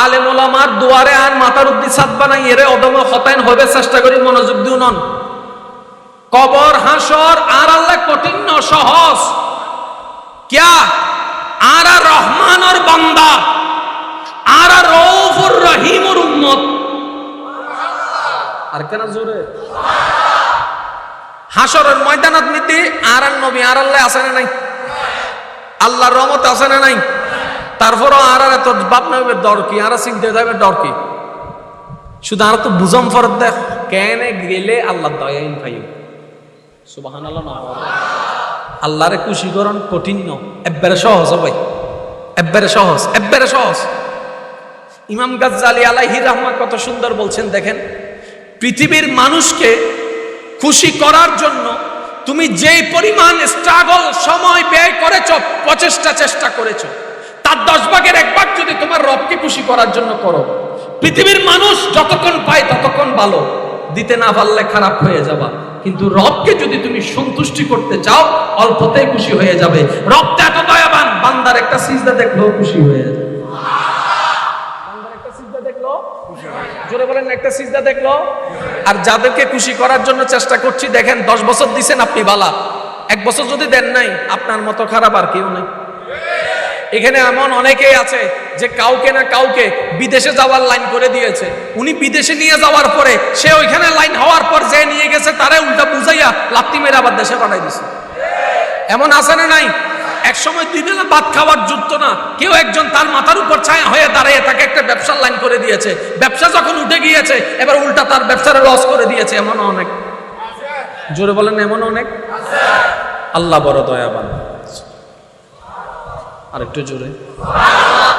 আলেম ওলামার দুয়ারে আর মাথার উদ্দি ছাদ বানাই এরে অদম হতায়ন হবে চেষ্টা করি মনোযোগ দিও নন। কবর হাসর আর আল্লাহ কঠিন ন সহজ क्या আর রহমান और बंदा আর রউফুর রহিমুর উম্মত আর কেন জোরে হাসরের ময়দানত নিতে আর নবী আর আল্লাহ আছে না নাই আল্লাহর রহমত আছে না নাই তারপরও আর এত বাপ নবে ডর কি আর চিন্তা যাবে ডর কি শুধু আর তো বুঝম ফরত দেখ কেন গেলে আল্লাহ দয়াইন ভাই সুবহানাল্লাহ না আল্লাহরে খুশি করন কঠিন ন একবারে সহজ ভাই একবারে সহজ একবারে সহজ ইমাম গাজ্জালি আলাইহি রাহমাত কত সুন্দর বলছেন দেখেন পৃথিবীর মানুষকে খুশি করার জন্য তুমি যেই পরিমাণ স্ট্রাগল সময় ব্যয় করেছো প্রচেষ্টা চেষ্টা করেছো তার 10 ভাগের 1 ভাগ যদি তোমার রবকে খুশি করার জন্য করো পৃথিবীর মানুষ যতক্ষণ পায় ততক্ষণ ভালো দিতে না পারলে খারাপ হয়ে যাবা কিন্তু রবকে যদি তুমি সন্তুষ্টি করতে চাও অল্পতেই খুশি হয়ে যাবে রব তো এত দয়াবান বান্দার একটা সিজদা দেখলেও খুশি হয়ে যাবে বান্দার একটা সিজদা দেখলো জোরে বলেন একটা সিজদা দেখলো আর যাদেরকে খুশি করার জন্য চেষ্টা করছি দেখেন 10 বছর দিবেন আপনি বালা 1 বছর যদি দেন নাই আপনার মতো খারাপ আর কেউ নাই এখানে এমন অনেকেই আছে যে কাউকে না কাউকে বিদেশে যাওয়ার লাইন করে দিয়েছে উনি বিদেশে নিয়ে যাওয়ার পরে সে ওইখানে লাইন হওয়ার পর যে নিয়ে গেছে তারে উল্টা বুঝাইয়া লাত্তি মেরে আবার দেশে পাঠাই দিছে এমন আছে না নাই এক সময় 2 বেলা ভাত খাওয়ার যুক্ত না কেউ একজন তার মাথার উপর ছায়া হয়ে দাঁড়িয়ে তাকে একটা ব্যবসার লাইন করে দিয়েছে ব্যবসা যখন উঠে গিয়েছে এবার উল্টা তার ব্যবসার লস করে দিয়েছে এমন অনেক জোরে বলেন এমন অনেক আল্লাহ বড় দয়াবান আরেকটু জোরে